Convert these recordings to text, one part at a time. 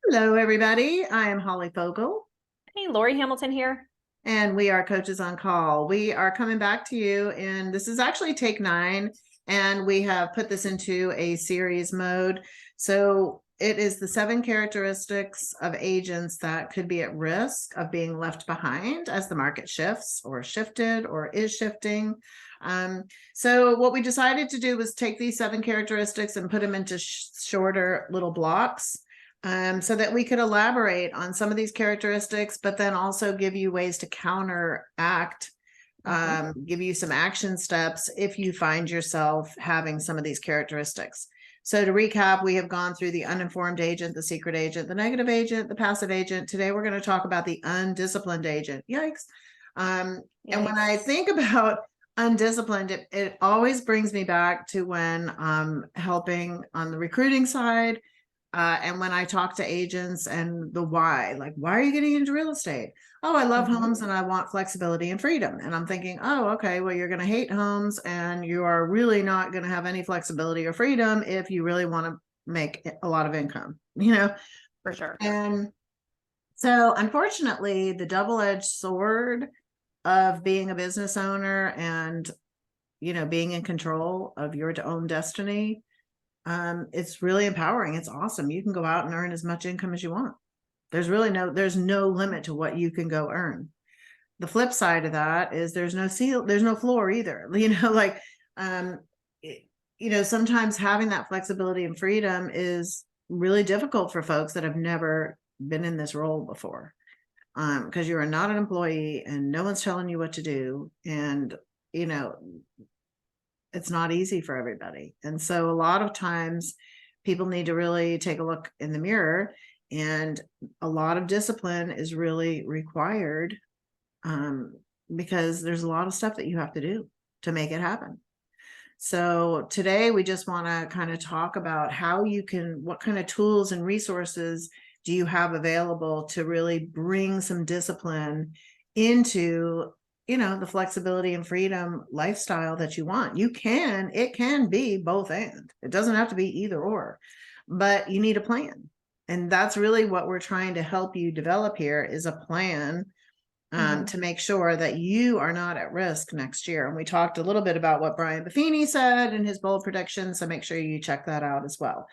Hello, everybody. I am Holly Fogel, Hey, Lori Hamilton here. and we are Coaches on Call. We are coming back to you, and this is actually take 9, and we have put this into a series mode. So it is the 7 characteristics of agents that could be at risk of being left behind as the market shifts or shifted or is shifting. So what we decided to do was take these 7 characteristics and put them into shorter little blocks, so that we could elaborate on some of these characteristics, but then also give you ways to counteract, give you some action steps if you find yourself having some of these characteristics. So to recap, we have gone through the uninformed agent, the secret agent, the negative agent, the passive agent. Today, we're going to talk about the undisciplined agent. Yikes. And when I think about undisciplined, it always brings me back to when helping on the recruiting side. And when I talk to agents and the why, like, why are you getting into real estate? Oh, I love homes and I want flexibility and freedom. And I'm thinking, oh, okay, well, you're going to hate homes and you are really not going to have any flexibility or freedom if you really want to make a lot of income, For sure. And so, unfortunately, the double-edged sword of being a business owner and, being in control of your own destiny, it's really empowering. It's awesome. You can go out and earn as much income as you want. There's no limit to what you can go earn. The flip side of that is there's no floor either. Sometimes having that flexibility and freedom is really difficult for folks that have never been in this role before. Because you are not an employee and no one's telling you what to do. And, it's not easy for everybody. And so a lot of times people need to really take a look in the mirror, and a lot of discipline is really required, because there's a lot of stuff that you have to do to make it happen. So today we just want to kind of talk about what kind of tools and resources do you have available to really bring some discipline into the flexibility and freedom lifestyle that you want. It can be both and. It doesn't have to be either or, but you need a plan. And that's really what we're trying to help you develop here, is a plan to make sure that you are not at risk next year. And we talked a little bit about what Brian Buffini said in his bold prediction. So make sure you check that out as well.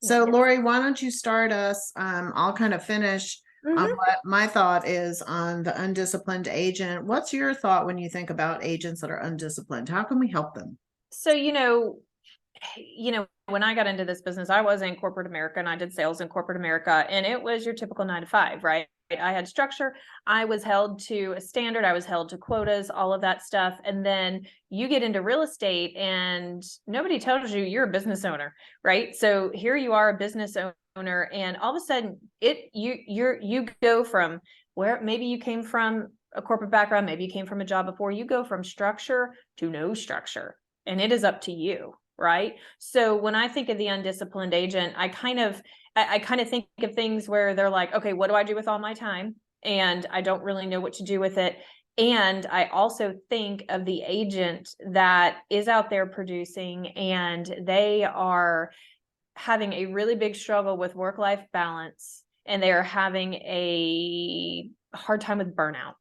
So Lori, why don't you start us? I'll kind of finish on what my thought is on the undisciplined agent. What's your thought when you think about agents that are undisciplined? How can we help them? So, when I got into this business, I was in corporate America and I did sales in corporate America, and it was your typical 9 to 5, right? I had structure. I was held to a standard. I was held to quotas, all of that stuff. And then you get into real estate and nobody tells you you're a business owner, right? So here you are, a business owner, and all of a sudden you go from where maybe you came from a corporate background, maybe you came from a job before, you go from structure to no structure, and it is up to you, right? So when I think of the undisciplined agent, I kind of think of things where they're like, okay, what do I do with all my time? And I don't really know what to do with it. And I also think of the agent that is out there producing, and they are having a really big struggle with work-life balance, and they are having a hard time with burnout.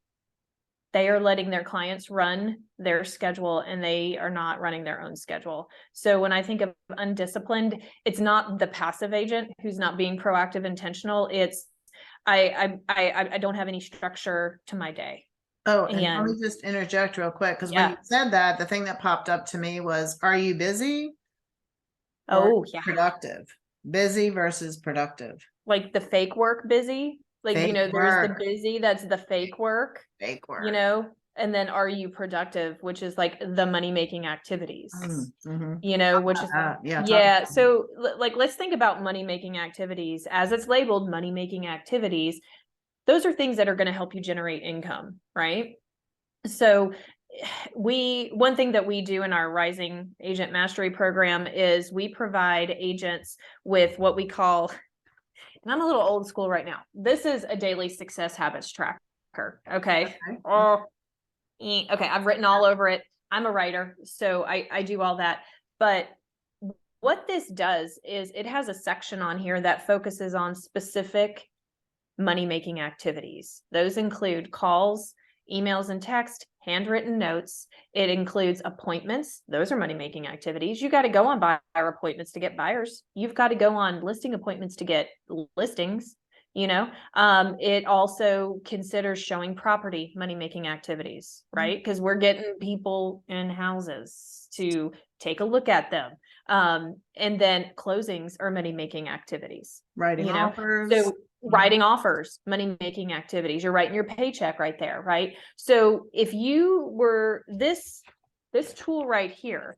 They are letting their clients run their schedule, and they are not running their own schedule. So when I think of undisciplined, it's not the passive agent who's not being proactive, intentional. It's I don't have any structure to my day. Oh, and let me just interject real quick, because when you said that, the thing that popped up to me was, are you busy? Oh, yeah. Productive. Busy versus productive. Like the fake work busy. Like, there's the busy, that's the fake work. Fake work. And then are you productive, which is like the money-making activities, which is, So like, let's think about money-making activities as it's labeled money-making activities. Those are things that are going to help you generate income, right? So one thing that we do in our Rising Agent Mastery program is we provide agents with what we call, and I'm a little old school right now, this is a daily success habits tracker. Okay. Okay. I've written all over it. I'm a writer, so I do all that. But what this does is it has a section on here that focuses on specific money-making activities. Those include calls, emails and text, handwritten notes. It includes appointments. Those are money-making activities. You got to go on buyer appointments to get buyers. You've got to go on listing appointments to get listings. It also considers showing property money-making activities, right? Because we're getting people in houses to take a look at them. And then closings are money-making activities. Writing offers. So writing offers, money-making activities. You're writing your paycheck right there, right? So if you were this tool right here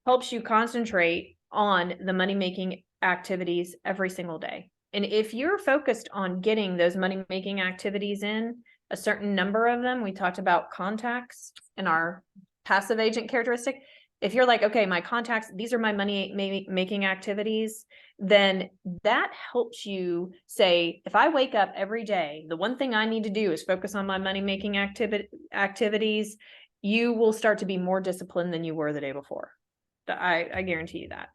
helps you concentrate on the money-making activities every single day. And if you're focused on getting those money-making activities in, a certain number of them, we talked about contacts in our passive agent characteristic. If you're like, okay, my contacts, these are my money making activities, then that helps you say, if I wake up every day, the one thing I need to do is focus on my money making activities, you will start to be more disciplined than you were the day before. I guarantee you that.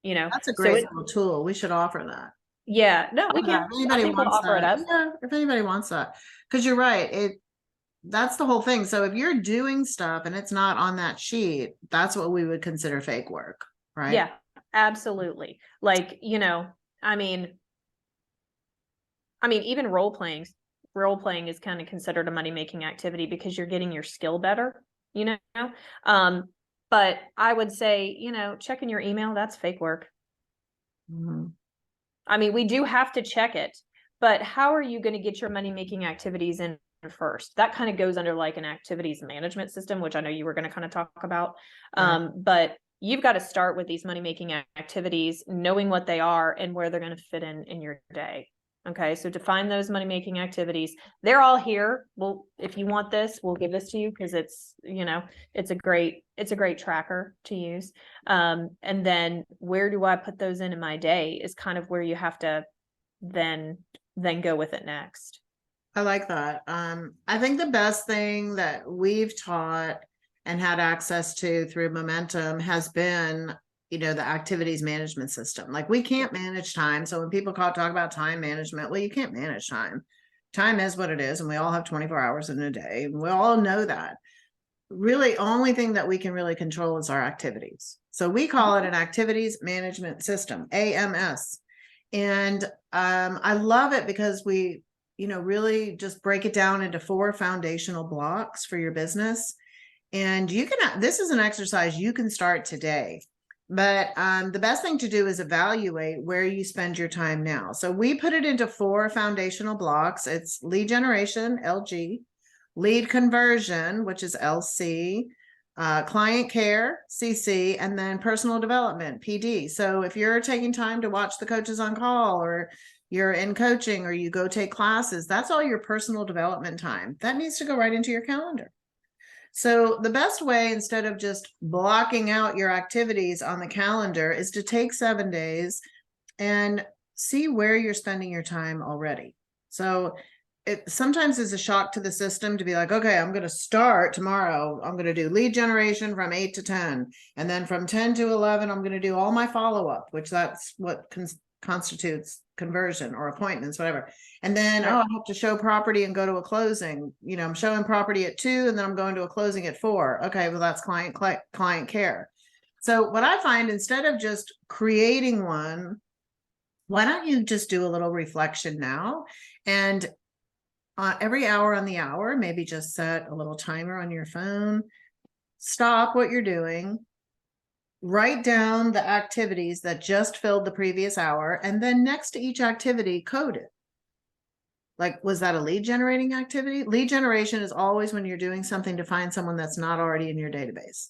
That's a great little tool. We should offer that. Yeah, no, we can. If anybody we'll wants offer it that. up. Yeah, if anybody wants that, because you're right. That's the whole thing. So if you're doing stuff and it's not on that sheet, that's what we would consider fake work, right? Yeah, absolutely. Like, I mean, even role playing is kind of considered a money-making activity because you're getting your skill better, but I would say, checking your email, that's fake work. Mm-hmm. We do have to check it, but how are you going to get your money-making activities in first? That kind of goes under like an activities management system, which I know you were going to kind of talk about. Right. But you've got to start with these money-making activities, knowing what they are and where they're going to fit in your day. Okay, so define those money-making activities. They're all here. Well, if you want this, we'll give this to you because it's, it's a great tracker to use. And then where do I put those in my day is kind of where you have to then go with it next. I like that. I think the best thing that we've taught and had access to through Momentum has been, the activities management system. Like we can't manage time. So when people talk about time management, well, you can't manage time. Time is what it is. And we all have 24 hours in a day. We all know that. Really, only thing that we can really control is our activities. So we call it an activities management system, AMS. And I love it because we, really just break it down into 4 foundational blocks for your business. And this is an exercise you can start today. But the best thing to do is evaluate where you spend your time now. So we put it into 4 foundational blocks. It's lead generation, LG, lead conversion, which is LC, client care, CC, and then personal development, PD. So if you're taking time to watch the coaches on call, or you're in coaching, or you go take classes, that's all your personal development time. That needs to go right into your calendar. So the best way, instead of just blocking out your activities on the calendar, is to take 7 days and see where you're spending your time already. So it sometimes is a shock to the system to be like, okay, I'm going to start tomorrow. I'm going to do lead generation from 8 to 10. And then from 10 to 11, I'm going to do all my follow-up, which that's what constitutes conversion or appointments, whatever. And then, I have to show property and go to a closing. I'm showing property at 2 and then I'm going to a closing at 4. Okay, well, that's client care. So what I find, instead of just creating one, why don't you just do a little reflection now? And every hour on the hour, maybe just set a little timer on your phone, stop what you're doing, write down the activities that just filled the previous hour, and then next to each activity, code it. Like, was that a lead generating activity? Lead generation is always when you're doing something to find someone that's not already in your database.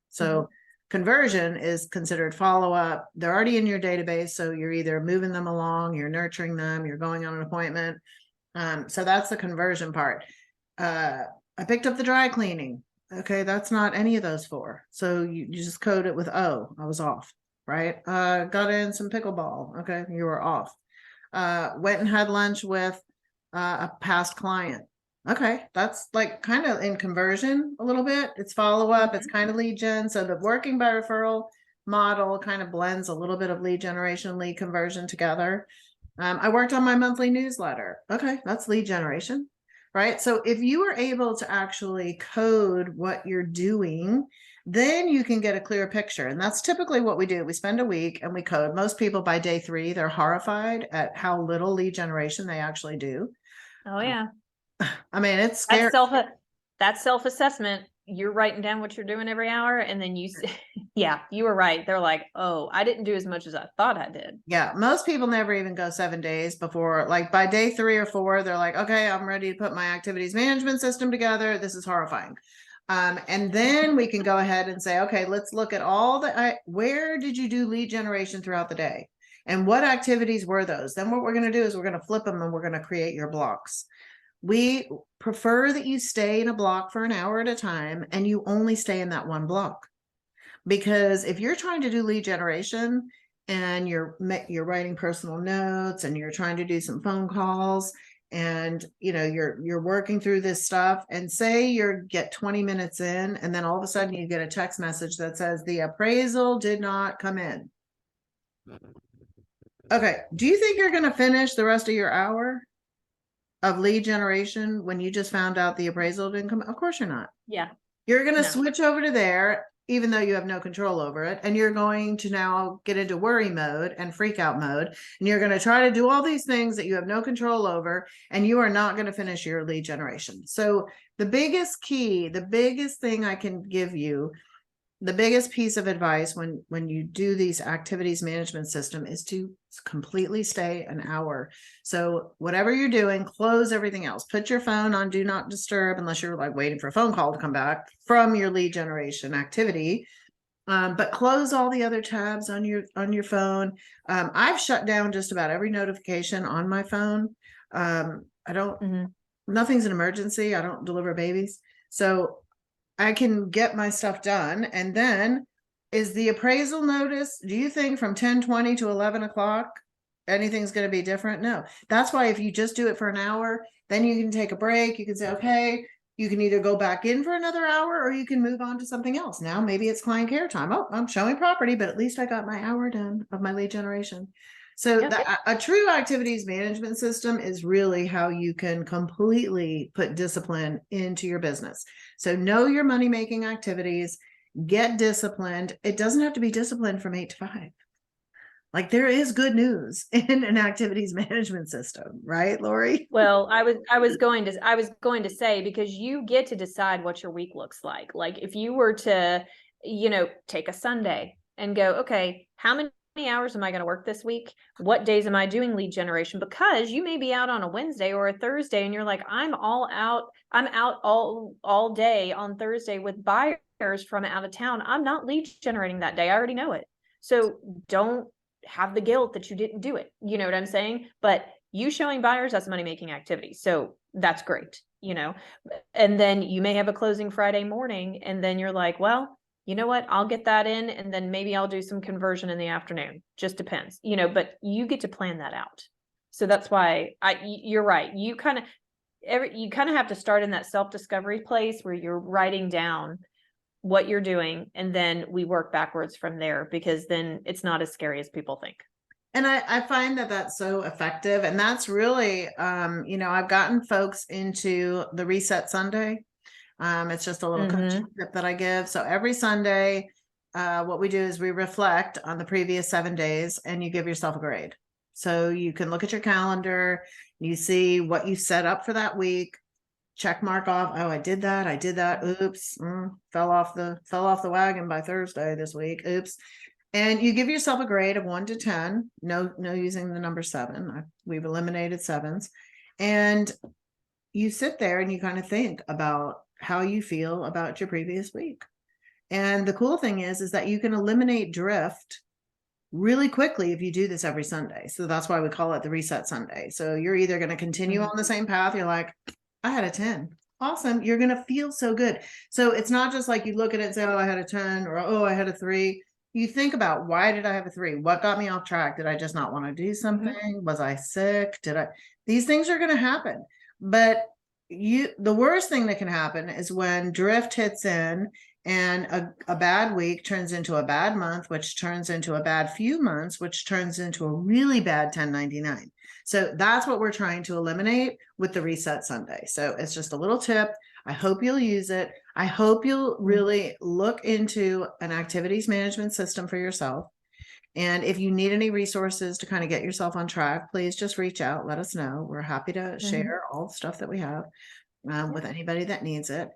So conversion is considered follow-up. They're already in your database. So you're either moving them along, you're nurturing them, you're going on an appointment. So that's the conversion part. I picked up the dry cleaning. Okay, that's not any of those 4. So you just code it with O. I was off, right? Got in some pickleball. Okay, you were off. Went and had lunch with a past client. Okay, that's like kind of in conversion a little bit. It's follow-up. It's kind of lead gen. So the working by referral model kind of blends a little bit of lead generation, lead conversion together. I worked on my monthly newsletter. Okay, that's lead generation, right? So if you are able to actually code what you're doing, then you can get a clear picture. And that's typically what we do. We spend a week and we code. Most people by day 3, they're horrified at how little lead generation they actually do. Oh yeah. I mean, it's scary. That self-assessment, you're writing down what you're doing every hour, and then yeah, you were right. They're like, oh, I didn't do as much as I thought I did. Yeah, most people never even go 7 days before, like by day 3 or 4, they're like, okay, I'm ready to put my activities management system together. This is horrifying. And then we can go ahead and say, okay, let's look at where did you do lead generation throughout the day? And what activities were those? Then what we're going to do is we're going to flip them and we're going to create your blocks. We prefer that you stay in a block for an hour at a time and you only stay in that one block. Because if you're trying to do lead generation and you're writing personal notes and you're trying to do some phone calls and you're working through this stuff, and say you get 20 minutes in and then all of a sudden you get a text message that says the appraisal did not come in. Okay, do you think you're going to finish the rest of your hour of lead generation when you just found out the appraisal didn't come? Of course you're not. Yeah. You're going to switch over to there, even though you have no control over it. And you're going to now get into worry mode and freak out mode. And you're going to try to do all these things that you have no control over, and you are not going to finish your lead generation. So the biggest key, the biggest thing I can give you, the biggest piece of advice when you do these activities management system is to completely stay an hour. So whatever you're doing, close everything else. Put your phone on do not disturb unless you're like waiting for a phone call to come back from your lead generation activity. But close all the other tabs on your phone. I've shut down just about every notification on my phone. Nothing's an emergency. I don't deliver babies. So I can get my stuff done. And then is the appraisal notice, do you think from 10:20 to 11 o'clock, anything's going to be different? No. That's why if you just do it for an hour, then you can take a break. You can say, okay, you can either go back in for another hour or you can move on to something else. Now, maybe it's client care time. Oh, I'm showing property, but at least I got my hour done of my lead generation. So a true activities management system is really how you can completely put discipline into your business. So know your money-making activities, get disciplined. It doesn't have to be disciplined from 8 to 5. Like there is good news in an activities management system, right, Lori? Well, I was going to say, because you get to decide what your week looks like. Like if you were to, take a Sunday and go, okay, how many hours am I going to work this week? What days am I doing lead generation? Because you may be out on a Wednesday or a Thursday and you're like, I'm out all day on Thursday with buyers from out of town. I'm not lead generating that day. I already know it. So don't have the guilt that you didn't do it. You know what I'm saying? But you showing buyers, that's money making activity. So that's great, and then you may have a closing Friday morning and then you're like, well, you know what, I'll get that in and then maybe I'll do some conversion in the afternoon. Just depends, but you get to plan that out. So that's why you're right. You kind of have to start in that self-discovery place where you're writing down what you're doing. And then we work backwards from there, because then it's not as scary as people think. And I find that that's so effective. And that's really, I've gotten folks into the Reset Sunday. It's just a little coaching tip that I give. So every Sunday, what we do is we reflect on the previous 7 days and you give yourself a grade. So you can look at your calendar, you see what you set up for that week, check mark off. Oh, I did that. Oops. Fell off the wagon by Thursday this week. Oops. And you give yourself a grade of 1 to 10. No using the number 7. We've eliminated 7s. And you sit there and you kind of think about how you feel about your previous week. And the cool thing is that you can eliminate drift really quickly if you do this every Sunday. So that's why we call it the Reset Sunday. So you're either going to continue on the same path. You're like, I had a 10. Awesome. You're going to feel so good. So it's not just like you look at it and say, oh, I had a 10 or, oh, I had a 3. You think about, why did I have a 3? What got me off track? Did I just not want to do something? Was I sick? These things are going to happen. But the worst thing that can happen is when drift hits in And a bad week turns into a bad month, which turns into a bad few months, which turns into a really bad 1099. So that's what we're trying to eliminate with the Reset Sunday. So it's just a little tip. I hope you'll use it. I hope you'll really look into an activities management system for yourself. And if you need any resources to kind of get yourself on track, please just reach out. Let us know. We're happy to share all the stuff that we have with anybody that needs it.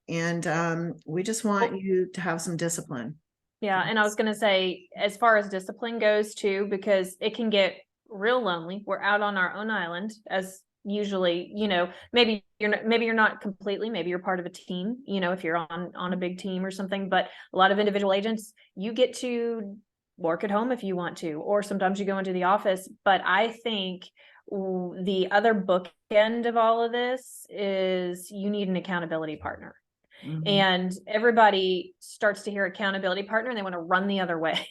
And we just want you to have some discipline. Yeah. And I was going to say, as far as discipline goes too, because it can get real lonely. We're out on our own island, as usually, you know, maybe you're not completely, maybe you're part of a team, you know, if you're on a big team or something, but a lot of individual agents, you get to work at home if you want to, or sometimes you go into the office. But I think the other bookend of all of this is you need an accountability partner. And everybody starts to hear accountability partner and they want to run the other way.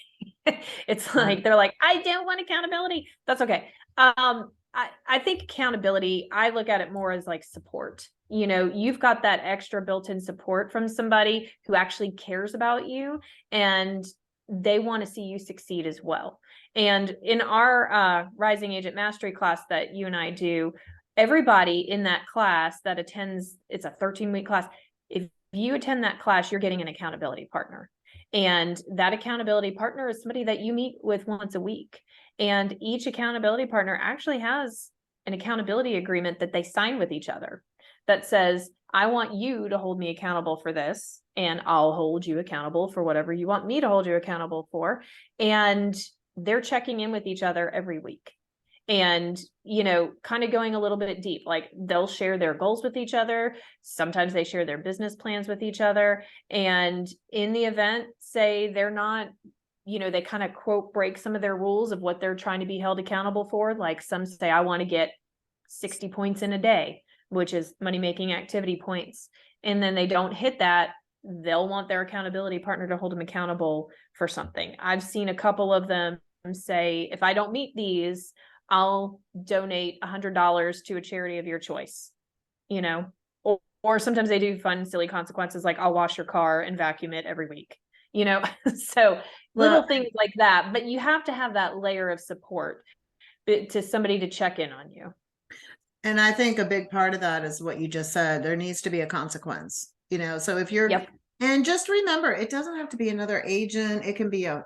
It's like, they're like, I don't want accountability. That's okay. I think accountability, I look at it more as like support. You know, you've got that extra built-in support from somebody who actually cares about you and they want to see you succeed as well. And in our Rising Agent Mastery class that you and I do, everybody in that class that attends, it's a 13-week class. If you attend that class, you're getting an accountability partner. And that accountability partner is somebody that you meet with once a week. And each accountability partner actually has an accountability agreement that they sign with each other that says, I want you to hold me accountable for this, and I'll hold you accountable for whatever you want me to hold you accountable for. And they're checking in with each other every week. And, you know, kind of going a little bit deep, like they'll share their goals with each other. Sometimes they share their business plans with each other. And in the event, say they're not, you know, they kind of quote break some of their rules of what they're trying to be held accountable for. Like some say, I want to get 60 points in a day, which is money-making activity points. And then they don't hit that. They'll want their accountability partner to hold them accountable for something. I've seen a couple of them say, if I don't meet these, I'll donate $100 to a charity of your choice, you know, or sometimes they do fun, silly consequences, like I'll wash your car and vacuum it every week, you know, so little things like that. But you have to have that layer of support to somebody to check in on you. And I think a big part of that is what you just said. There needs to be a consequence, you know, so if you're, and just remember, it doesn't have to be another agent. It can be a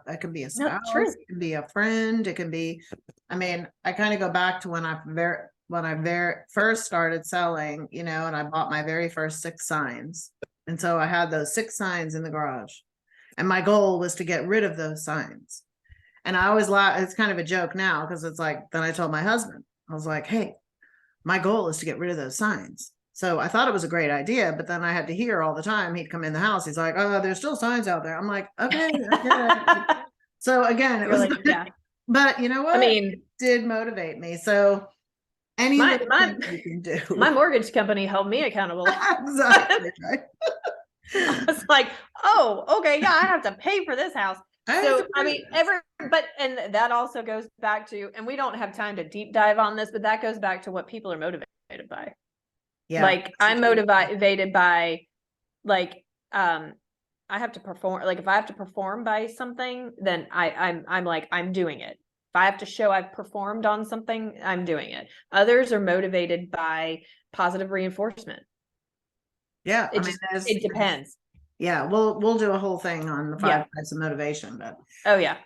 spouse, it can be a friend. It can be, I mean, I kind of go back to when I very first started selling, you know, and I bought my very first 6 signs. And so I had those 6 signs in the garage and my goal was to get rid of those signs. And I always laugh, it's kind of a joke now because it's like, then I told my husband, I was like, hey, my goal is to get rid of those signs. So I thought it was a great idea, but then I had to hear all the time. He'd come in the house. He's like, oh, there's still signs out there. I'm like, okay. So again, it was, but you know what? I mean, it did motivate me. So any you can do. My mortgage company held me accountable. Exactly. Right. I was like, oh, okay. Yeah, I have to pay for this house. So, I mean, and that also goes back to, and we don't have time to deep dive on this, but that goes back to what people are motivated by. Yeah. Like I'm motivated by, like, I have to perform, like if I have to perform by something, then I'm like, I'm doing it. If I have to show I've performed on something, I'm doing it. Others are motivated by positive reinforcement. Yeah. It depends. Yeah, we'll do a whole thing on the 5 types of motivation, but oh yeah.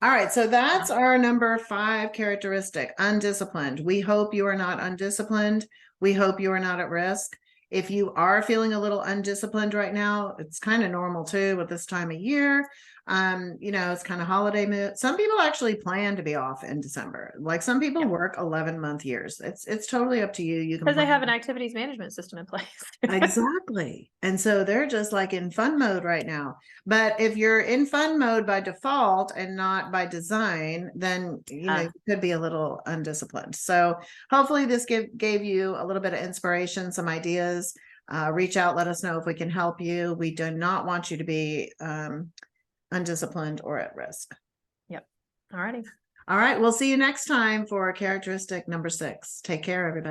All right, so that's our number 5 characteristic, undisciplined. We hope you are not undisciplined. We hope you are not at risk. If you are feeling a little undisciplined right now, it's kind of normal too with this time of year. You know, it's kind of holiday mood. Some people actually plan to be off in December. Like some people work 11-month years. It's totally up to you. You can, because they have an activities management system in place. Exactly. And so they're just like in fun mode right now. But if you're in fun mode by default and not by design, then you know you could be a little undisciplined. So hopefully this gave you a little bit of inspiration, some ideas. Reach out, let us know if we can help you. We do not want you to be undisciplined or at risk. Yep. All righty. All right. We'll see you next time for characteristic number 6. Take care, everybody.